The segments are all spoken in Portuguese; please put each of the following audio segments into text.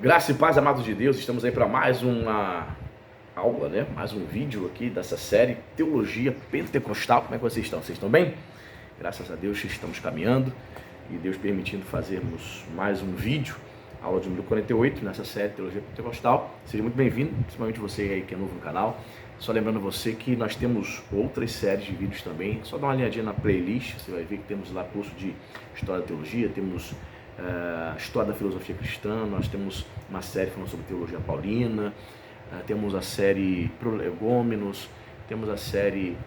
Graça e paz, amados de Deus, estamos aí para mais uma aula, né? Mais um vídeo aqui dessa série Teologia Pentecostal. Como é que vocês estão? Vocês estão bem? Graças a Deus estamos caminhando e Deus permitindo fazermos mais um vídeo, aula de número 48 nessa série Teologia Pentecostal. Seja muito bem-vindo, principalmente você aí que é novo no canal. Só lembrando você que nós temos outras séries de vídeos também. Só dá uma olhadinha na playlist, você vai ver que temos lá curso de História da Teologia, temos História da Filosofia Cristã, nós temos uma série falando sobre Teologia Paulina, temos a série Prolegômenos, temos a série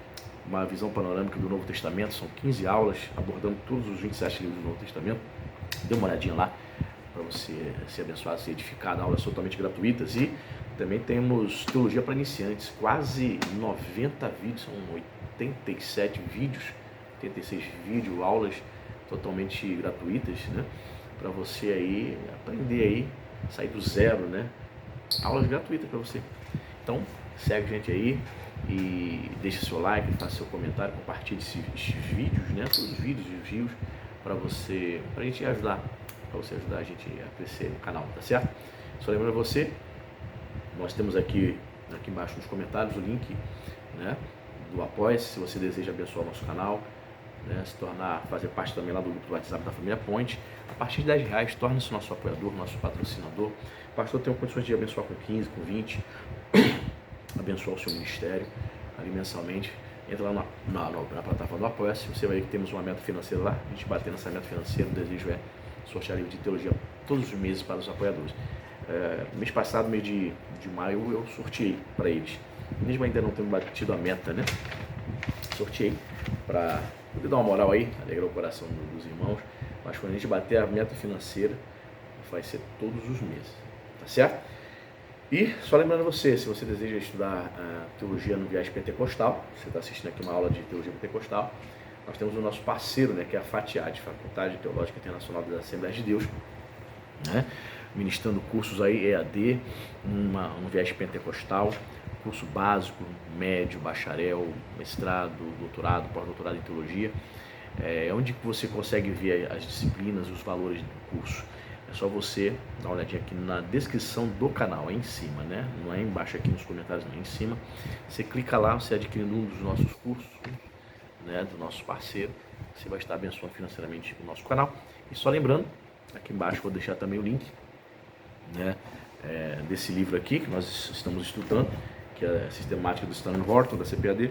Uma Visão Panorâmica do Novo Testamento, são 15 aulas abordando todos os 27 livros do Novo Testamento. Dê uma olhadinha lá para você ser abençoado, ser edificado, aulas totalmente gratuitas. E também temos Teologia para Iniciantes, quase 90 vídeos, são 87 vídeos, 86 vídeos, aulas totalmente gratuitas, né? Para você aí aprender aí, sair do zero, né? Aulas gratuitas para você. Então, segue a gente aí e deixa seu like, faça seu comentário, compartilhe esses vídeos, né? Todos os vídeos e os rios para você, para a gente ajudar, para você ajudar a gente a crescer no canal, tá certo? Só lembrando você, nós temos aqui embaixo nos comentários o link, né, do Apoia-se, se você deseja abençoar o nosso canal, né, se tornar, fazer parte também lá do grupo do WhatsApp da família Ponte. A partir de R$10, torne-se nosso apoiador, nosso patrocinador. O pastor tem condições de abençoar com 15, com 20, abençoar o seu ministério ali mensalmente. Entra lá na plataforma do Apoia-se, você vai ver que temos uma meta financeira lá, a gente bater nessa meta financeira, o desejo é sortear livro de teologia todos os meses para os apoiadores. Mês passado, mês de maio, eu sorteei para eles, mesmo ainda não tendo batido a meta, né? Sorteei para poder dar uma moral aí, alegrar o coração dos irmãos, mas quando a gente bater a meta financeira, vai ser todos os meses, tá certo? E só lembrando você, se você deseja estudar teologia no viés pentecostal, você está assistindo aqui uma aula de teologia pentecostal, nós temos o nosso parceiro, né, que é a FATIAD, Faculdade Teológica Internacional das Assembleias de Deus, né, ministrando cursos aí EAD, um viés pentecostal, curso básico, médio, bacharel, mestrado, doutorado, pós-doutorado em teologia, onde você consegue ver as disciplinas, os valores do curso. É só você dar uma olhadinha aqui na descrição do canal, aí em cima, né? Não é embaixo aqui nos comentários, não é em cima. Você clica lá, você adquirindo um dos nossos cursos, né, do nosso parceiro, você vai estar abençoando financeiramente o nosso canal. E só lembrando, aqui embaixo vou deixar também o link, né, desse livro aqui que nós estamos estudando, que é a Sistemática do Stanley Horton, da CPAD.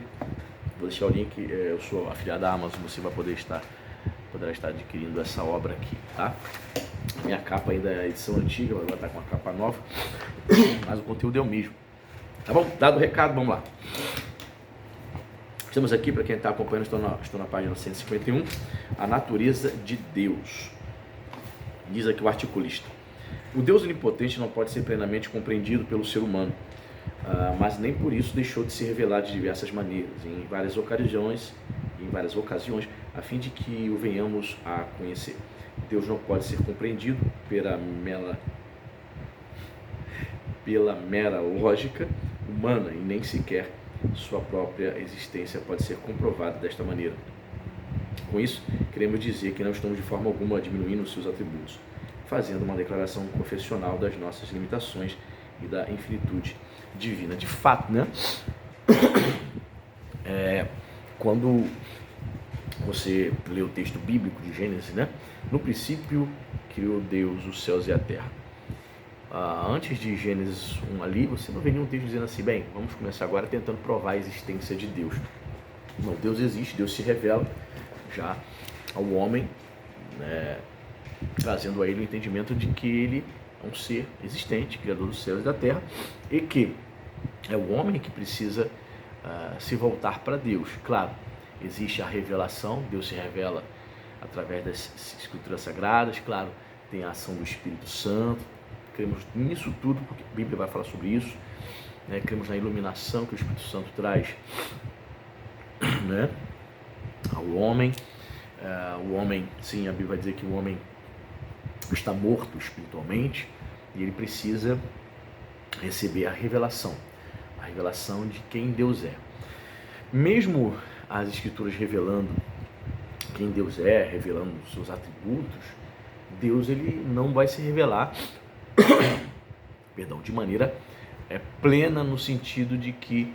Vou deixar o link, eu sou afiliado à Amazon, você vai poderá estar adquirindo essa obra aqui, tá? A minha capa ainda é edição antiga, agora está com uma capa nova, mas o conteúdo é o mesmo. Tá bom? Dado o recado, vamos lá. Estamos aqui, para quem está acompanhando, estou na página 151, a natureza de Deus. Diz aqui o articulista: o Deus onipotente não pode ser plenamente compreendido pelo ser humano, mas nem por isso deixou de se revelar de diversas maneiras, em várias ocasiões, a fim de que o venhamos a conhecer. Deus não pode ser compreendido pela mera lógica humana e nem sequer sua própria existência pode ser comprovada desta maneira. Com isso, queremos dizer que não estamos de forma alguma diminuindo os seus atributos, fazendo uma declaração confessional das nossas limitações e da infinitude divina. De fato, né? Quando você lê o texto bíblico de Gênesis, né? No princípio criou Deus os céus e a terra. Antes de Gênesis 1 ali, você não vê nenhum texto dizendo assim, bem, vamos começar agora tentando provar a existência de Deus. Não, Deus existe, Deus se revela já ao homem, né, trazendo a ele o entendimento de que ele é um ser existente, criador dos céus e da terra, e que é o homem que precisa se voltar para Deus. Claro, existe a revelação, Deus se revela através das escrituras sagradas, claro, tem a ação do Espírito Santo, cremos nisso tudo, porque a Bíblia vai falar sobre isso, né? Cremos na iluminação que o Espírito Santo traz, né, ao homem. O homem, sim, a Bíblia vai dizer que o homem está morto espiritualmente e ele precisa receber a revelação de quem Deus é. Mesmo as Escrituras revelando quem Deus é, revelando os seus atributos, Deus ele não vai se revelar de maneira plena, no sentido de que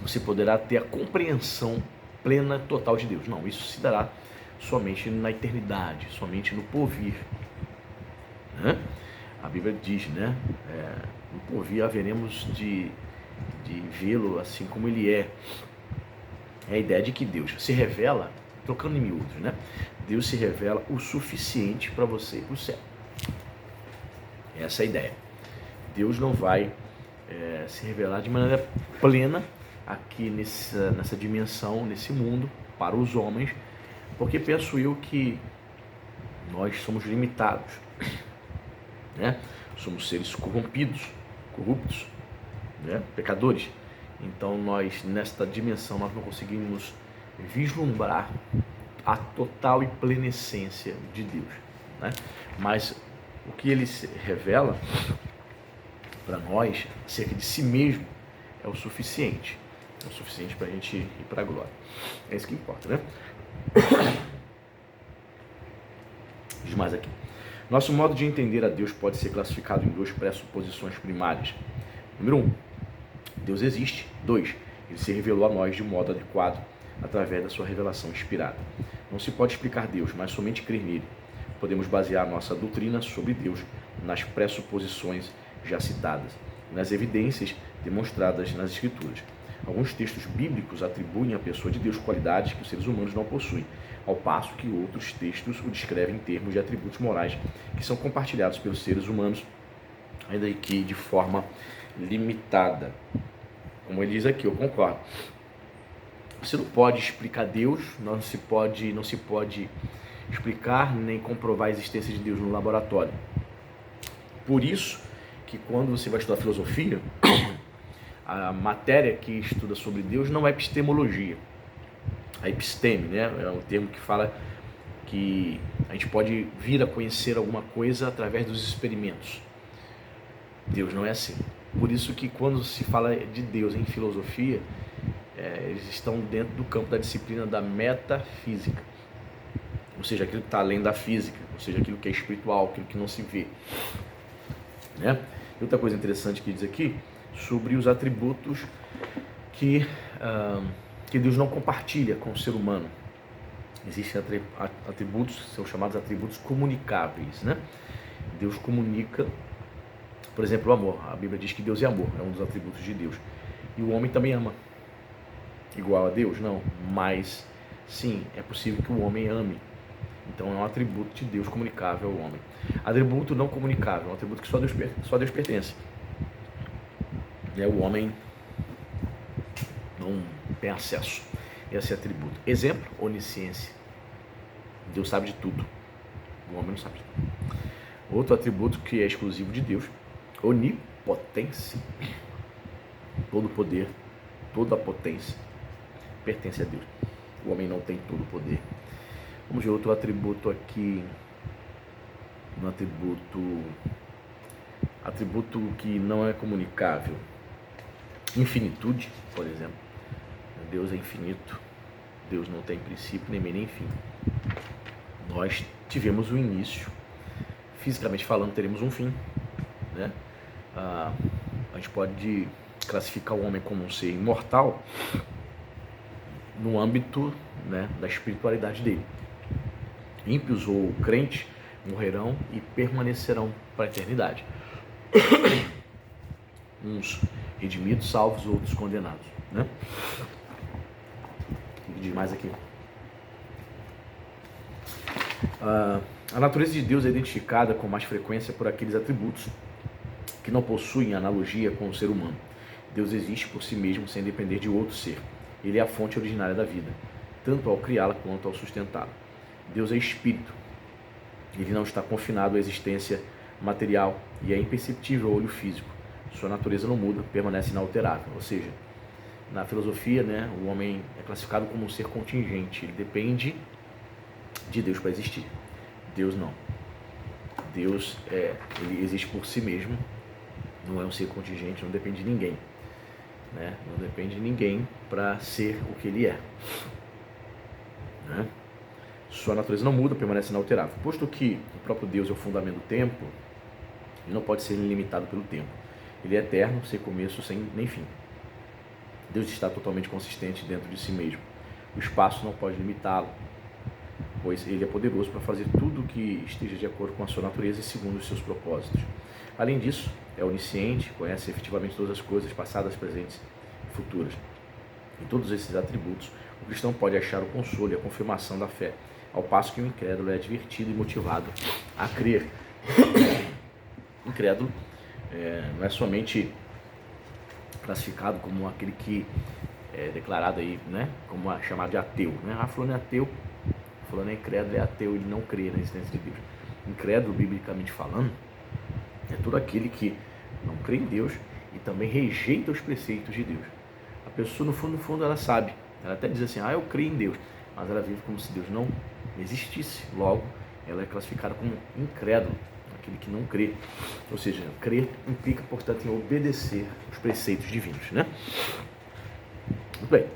você poderá ter a compreensão plena, total de Deus. Não, isso se dará somente na eternidade, somente no porvir. Né? A Bíblia diz, né? No porvir haveremos de vê-lo assim como ele é. É a ideia de que Deus se revela, trocando em miúdos, né? Deus se revela o suficiente para você ir para o céu. Essa é a ideia. Deus não vai se revelar de maneira plena aqui nessa dimensão, nesse mundo, para os homens, porque penso eu que nós somos limitados, né? Somos seres corruptos, né? Pecadores. Então nós, nesta dimensão, nós não conseguimos vislumbrar a total e plena essência de Deus, né? Mas o que ele revela para nós acerca de si mesmo é o suficiente. É o suficiente para a gente ir para a glória. É isso que importa, né? Diz mais aqui. Nosso modo de entender a Deus pode ser classificado em duas pressuposições primárias. Número 1, Deus existe. 2, ele se revelou a nós de modo adequado através da sua revelação inspirada. Não se pode explicar Deus, mas somente crer nele. Podemos basear nossa doutrina sobre Deus nas pressuposições já citadas, nas evidências demonstradas nas Escrituras. Alguns textos bíblicos atribuem à pessoa de Deus qualidades que os seres humanos não possuem, ao passo que outros textos o descrevem em termos de atributos morais que são compartilhados pelos seres humanos, ainda que de forma limitada. Como ele diz aqui, eu concordo. Você não pode explicar Deus, não se pode explicar nem comprovar a existência de Deus no laboratório. Por isso que quando você vai estudar filosofia, a matéria que estuda sobre Deus não é epistemologia. A episteme, né? É um termo que fala que a gente pode vir a conhecer alguma coisa através dos experimentos. Deus não é assim. Por isso que quando se fala de Deus em filosofia, eles estão dentro do campo da disciplina da metafísica. Ou seja, aquilo que está além da física, ou seja, aquilo que é espiritual, aquilo que não se vê. Né? E outra coisa interessante que diz aqui, sobre os atributos que Deus não compartilha com o ser humano. Existem atributos, são chamados atributos comunicáveis, né? Deus comunica, por exemplo, o amor. A Bíblia diz que Deus é amor, é um dos atributos de Deus. E o homem também ama. Igual a Deus? Não, mas sim, é possível que o homem ame. Então é um atributo de Deus comunicável ao homem. Atributo não comunicável, é um atributo que só Deus pertence. O homem não tem acesso a esse atributo. Exemplo, onisciência. Deus sabe de tudo. O homem não sabe de tudo. Outro atributo que é exclusivo de Deus, onipotência. Todo poder, toda a potência pertence a Deus. O homem não tem todo o poder. Vamos ver outro atributo aqui. Um atributo que não é comunicável. Infinitude, por exemplo. Deus é infinito. Deus não tem princípio, nem meio, nem fim. Nós tivemos um início. Fisicamente falando, teremos um fim. Né? A gente pode classificar o homem como um ser imortal no âmbito, né, da espiritualidade dele. Ímpios ou crentes morrerão e permanecerão para a eternidade. Uns redimidos, salvos, outros condenados. Né? O que diz mais aqui? A natureza de Deus é identificada com mais frequência por aqueles atributos que não possuem analogia com o ser humano. Deus existe por si mesmo sem depender de outro ser. Ele é a fonte originária da vida, tanto ao criá-la quanto ao sustentá-la. Deus é espírito. Ele não está confinado à existência material e é imperceptível ao olho físico. Sua natureza não muda, permanece inalterável. Ou seja, na filosofia, né, o homem é classificado como um ser contingente. Ele depende de Deus para existir. Deus não. Deus ele existe por si mesmo. Não é um ser contingente, não depende de ninguém. Né? Não depende de ninguém para ser o que ele é. Né? Sua natureza não muda, permanece inalterável. Posto que o próprio Deus é o fundamento do tempo, Ele não pode ser limitado pelo tempo. Ele é eterno, sem começo, sem nem fim. Deus está totalmente consistente dentro de si mesmo. O espaço não pode limitá-lo, pois ele é poderoso para fazer tudo o que esteja de acordo com a sua natureza e segundo os seus propósitos. Além disso, é onisciente, conhece efetivamente todas as coisas, passadas, presentes e futuras. Em todos esses atributos, o cristão pode achar o consolo e a confirmação da fé, ao passo que o incrédulo é advertido e motivado a crer. Incrédulo não é somente classificado como aquele que é declarado aí, né, como chamado de ateu, né? Fulano é ateu, fulano é incrédulo, é ateu, ele não crê na existência de Deus. Incrédulo, biblicamente falando, é todo aquele que não crê em Deus e também rejeita os preceitos de Deus. A pessoa, no fundo, ela sabe, ela até diz assim, eu creio em Deus, mas ela vive como se Deus não existisse. Logo, ela é classificada como incrédulo, aquele que não crê. Ou seja, crer implica, portanto, em obedecer os preceitos divinos, né? Muito bem.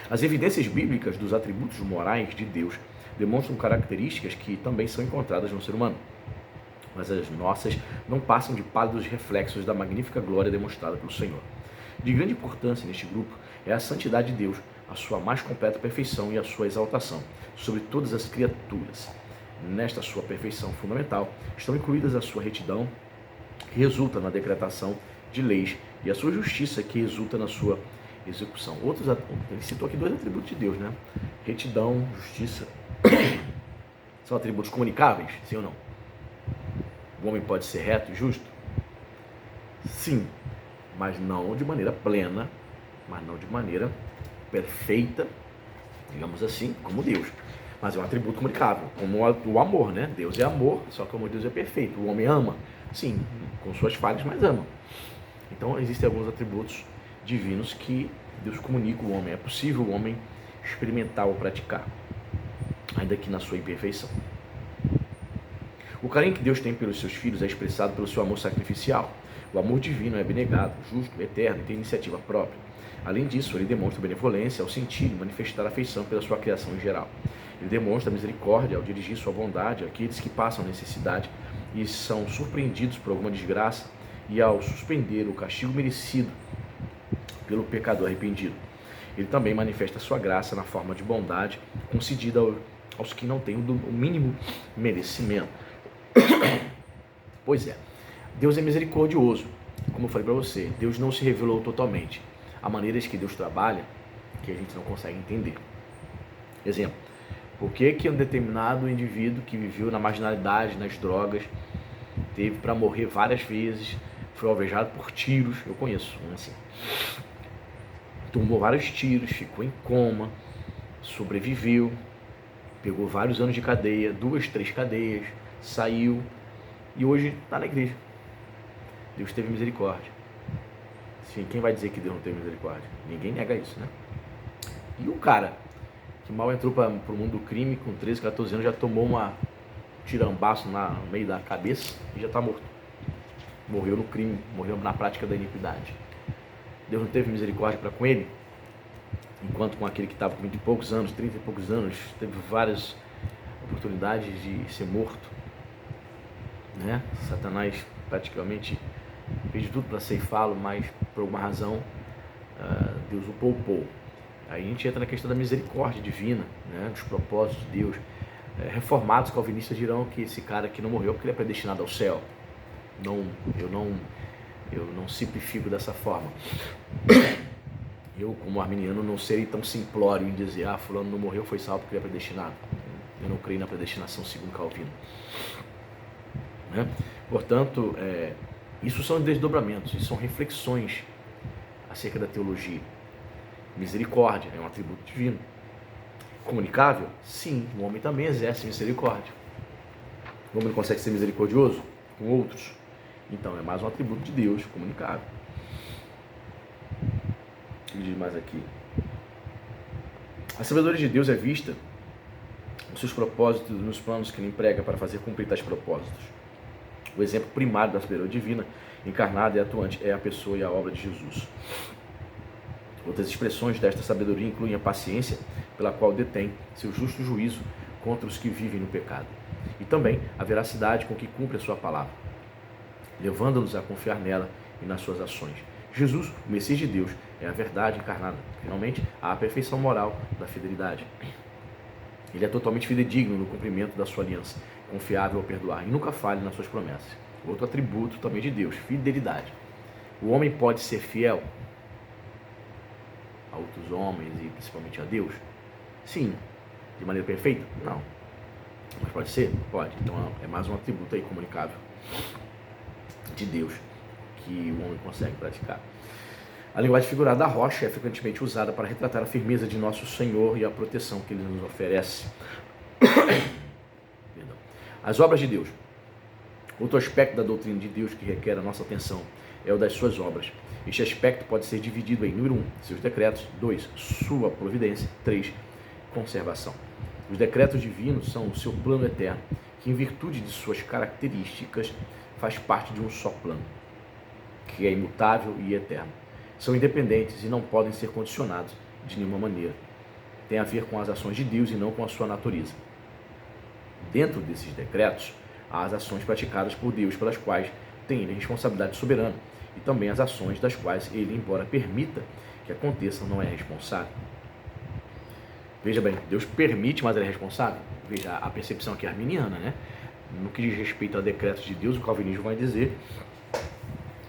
As evidências bíblicas dos atributos morais de Deus demonstram características que também são encontradas no ser humano, mas as nossas não passam de pálidos reflexos da magnífica glória demonstrada pelo Senhor. De grande importância neste grupo é a santidade de Deus, a sua mais completa perfeição e a sua exaltação sobre todas as criaturas. Nesta sua perfeição fundamental estão incluídas a sua retidão, que resulta na decretação de leis, e a sua justiça, que resulta na sua execução. Ele citou aqui 2 atributos de Deus, né? Retidão, justiça. São atributos comunicáveis, sim ou não? O homem pode ser reto e justo? Sim, mas não de maneira plena, mas não de maneira perfeita, digamos assim, como Deus. Mas é um atributo comunicável, como o amor, né? Deus é amor, só que como Deus é perfeito. O homem ama, sim, com suas falhas, mas ama. Então existem alguns atributos divinos que Deus comunica ao homem. É possível o homem experimentar ou praticar, ainda que na sua imperfeição. O carinho que Deus tem pelos seus filhos é expressado pelo seu amor sacrificial. O amor divino é abnegado, justo, eterno e tem iniciativa própria. Além disso, ele demonstra benevolência ao sentir e manifestar afeição pela sua criação em geral. Ele demonstra misericórdia ao dirigir sua bondade àqueles que passam necessidade e são surpreendidos por alguma desgraça, e ao suspender o castigo merecido pelo pecador arrependido. Ele também manifesta sua graça na forma de bondade concedida aos que não têm o mínimo merecimento. Pois é, Deus é misericordioso. Como eu falei para você, Deus não se revelou totalmente. Há maneiras que Deus trabalha que a gente não consegue entender. Exemplo, por que um determinado indivíduo que viveu na marginalidade, nas drogas, teve para morrer várias vezes, foi alvejado por tiros? Eu conheço um assim. Tomou vários tiros, ficou em coma, sobreviveu, pegou vários anos de cadeia, 2, 3 cadeias, saiu e hoje está na igreja. Deus teve misericórdia. Sim, quem vai dizer que Deus não teve misericórdia? Ninguém nega isso, né? E o cara que mal entrou para o mundo do crime, com 13, 14 anos, já tomou um tirambaço no meio da cabeça e já está morto. Morreu no crime, morreu na prática da iniquidade. Deus não teve misericórdia para com ele? Enquanto com aquele que estava com 20 e poucos anos, 30 e poucos anos, teve várias oportunidades de ser morto, né? Satanás praticamente fez de tudo para ceifá-lo, mas por alguma razão Deus o poupou. Aí a gente entra na questão da misericórdia divina, né? Dos propósitos de Deus. Reformados calvinistas dirão que esse cara que não morreu porque ele é predestinado ao céu. Eu não simplifico dessa forma. Eu, como arminiano, não serei tão simplório em dizer, fulano não morreu, foi salvo porque ele é predestinado. Eu não creio na predestinação segundo Calvino. Né? Portanto, isso são desdobramentos, isso são reflexões acerca da teologia. Misericórdia é um atributo divino. Comunicável? Sim, o homem também exerce misericórdia. O homem não consegue ser misericordioso com outros? Então, é mais um atributo de Deus, comunicável. O que diz mais aqui? A sabedoria de Deus é vista nos seus propósitos, nos planos que ele emprega para fazer cumprir tais propósitos. O exemplo primário da sabedoria divina, encarnada e atuante, é a pessoa e a obra de Jesus. Outras expressões desta sabedoria incluem a paciência, pela qual detém seu justo juízo contra os que vivem no pecado. e também a veracidade com que cumpre a sua palavra, levando-nos a confiar nela e nas suas ações. Jesus, o Messias de Deus, é a verdade encarnada, finalmente, a perfeição moral da fidelidade. Ele é totalmente fidedigno no cumprimento da sua aliança, confiável ao perdoar e nunca falha nas suas promessas. Outro atributo também de Deus, fidelidade. O homem pode ser fiel a outros homens e principalmente a Deus? Sim. De maneira perfeita? Não. Mas pode ser? Pode. Então é mais um atributo aí comunicável de Deus que o homem consegue praticar. A linguagem figurada da rocha é frequentemente usada para retratar a firmeza de nosso Senhor e a proteção que Ele nos oferece. As obras de Deus. Outro aspecto da doutrina de Deus que requer a nossa atenção é o das suas obras. Este aspecto pode ser dividido em, número 1, seus decretos, 2, sua providência, 3, conservação. Os decretos divinos são o seu plano eterno, que em virtude de suas características faz parte de um só plano, que é imutável e eterno. São independentes e não podem ser condicionados de nenhuma maneira. Tem a ver com as ações de Deus e não com a sua natureza. Dentro desses decretos, há as ações praticadas por Deus, pelas quais tem Ele responsabilidade soberana, e também as ações das quais Ele, embora permita que aconteçam, não é responsável. Veja bem, Deus permite, mas Ele é responsável. Veja, a percepção aqui é arminiana, né? No que diz respeito a decretos de Deus, o calvinismo vai dizer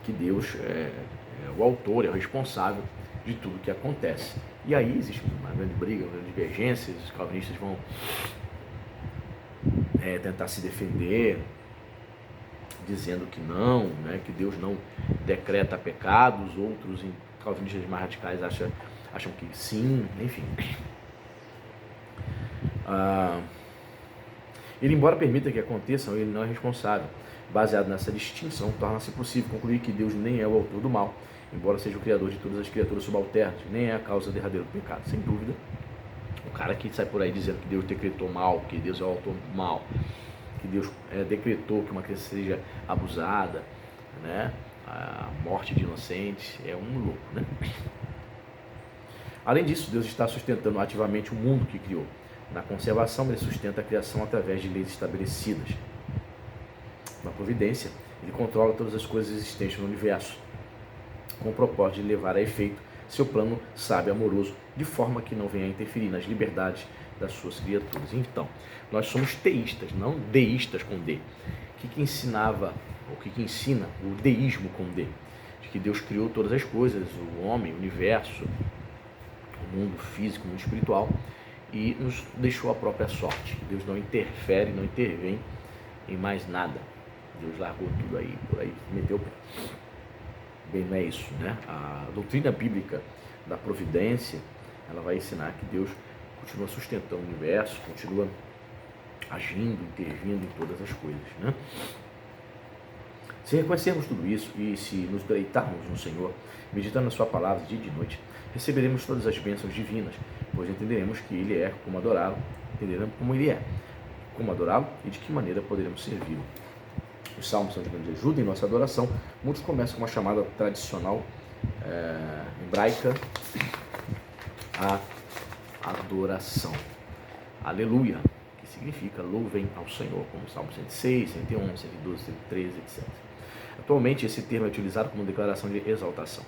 que Deus é o autor, é o responsável de tudo que acontece. E aí existe uma grande briga, uma grande divergência, os calvinistas vão tentar se defender, dizendo que não, né, que Deus não decreta pecados, outros calvinistas mais radicais acham que sim, enfim. Ele, embora permita que aconteçam, ele não é responsável. Baseado nessa distinção, torna-se possível concluir que Deus nem é o autor do mal, embora seja o criador de todas as criaturas subalternas, nem é a causa derradeira do pecado. Sem dúvida, o cara que sai por aí dizendo que Deus decretou mal, que Deus é o autor do mal, que Deus decretou que uma criança seja abusada, né? A morte de inocentes, é um louco, né? Além disso, Deus está sustentando ativamente o mundo que criou. Na conservação, Ele sustenta a criação através de leis estabelecidas. Na providência, Ele controla todas as coisas existentes no universo, com o propósito de levar a efeito seu plano sábio e amoroso, de forma que não venha a interferir nas liberdades das suas criaturas. Então, nós somos teístas, não deístas com D. O que ensinava, o que ensina o deísmo com D? De que Deus criou todas as coisas, o homem, o universo, o mundo físico, o mundo espiritual, e nos deixou a própria sorte. Deus não interfere, não intervém em mais nada. Deus largou tudo aí, por aí, meteu o pé. Bem, não é isso, né? A doutrina bíblica da providência, ela vai ensinar que Deus continua sustentando o universo, continua agindo, intervindo em todas as coisas, né? Se reconhecermos tudo isso e se nos deleitarmos no Senhor, meditando na sua palavra dia e de noite, receberemos todas as bênçãos divinas, pois entenderemos que Ele é, como adorá-lo, entenderemos como Ele é, como adorá-lo e de que maneira poderemos servi-lo. Os salmos são de grande ajuda em nossa adoração. Muitos começam com uma chamada tradicional hebraica, a adoração. Aleluia, que significa louvem ao Senhor, como o Salmo 106, 111, 112, 113, etc. Atualmente, esse termo é utilizado como declaração de exaltação.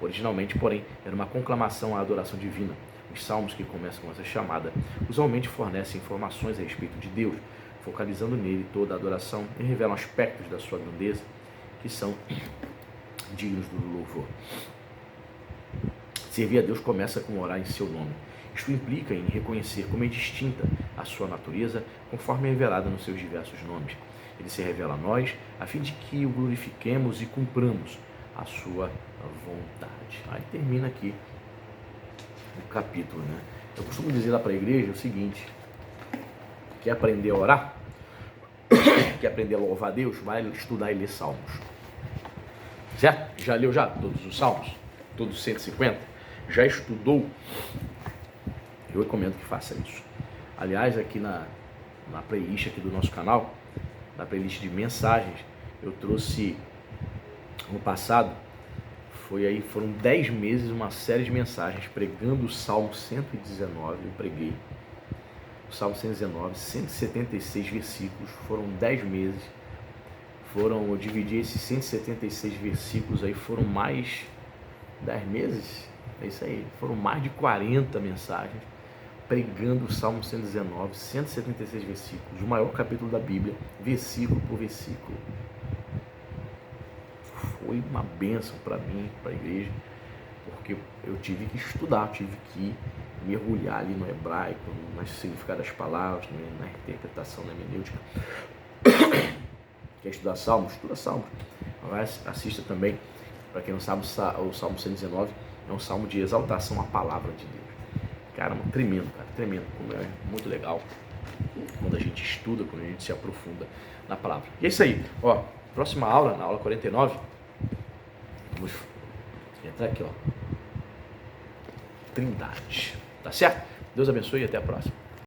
Originalmente, porém, era uma conclamação à adoração divina. Os salmos que começam com essa chamada usualmente fornecem informações a respeito de Deus, focalizando nele toda a adoração e revelam aspectos da sua grandeza que são dignos do louvor. Servir a Deus começa com orar em seu nome. Isto implica em reconhecer como é distinta a sua natureza, conforme é revelada nos seus diversos nomes. Ele se revela a nós, a fim de que o glorifiquemos e cumpramos a sua vontade. Aí termina aqui o capítulo, né? Eu costumo dizer lá para a igreja o seguinte: quer aprender a orar? Quer aprender a louvar a Deus? Vai estudar e ler Salmos. Certo? Já leu todos os Salmos? Todos os 150? Já estudou? Eu recomendo que faça isso. Aliás, aqui na playlist aqui do nosso canal, na playlist de mensagens, eu trouxe no passado, foram 10 meses, uma série de mensagens pregando o Salmo 119, eu preguei o Salmo 119, 176 versículos, foram 10 meses. Eu dividi esses 176 versículos aí, foram mais 10 meses, é isso aí, foram mais de 40 mensagens, pregando o Salmo 119, 176 versículos, o maior capítulo da Bíblia, versículo por versículo. Foi uma bênção para mim, para a igreja, porque eu tive que estudar, tive que mergulhar ali no hebraico, no significado das palavras, na interpretação, na hermenêutica. Quer estudar Salmos? Estuda Salmos. Mas assista também, para quem não sabe, o Salmo 119 é um salmo de exaltação à palavra de Deus. Cara, tremendo, como é muito legal quando a gente estuda, quando a gente se aprofunda na palavra. E é isso aí, ó, próxima aula, na aula 49, vamos entrar aqui, ó, Trindade, tá certo? Deus abençoe e até a próxima.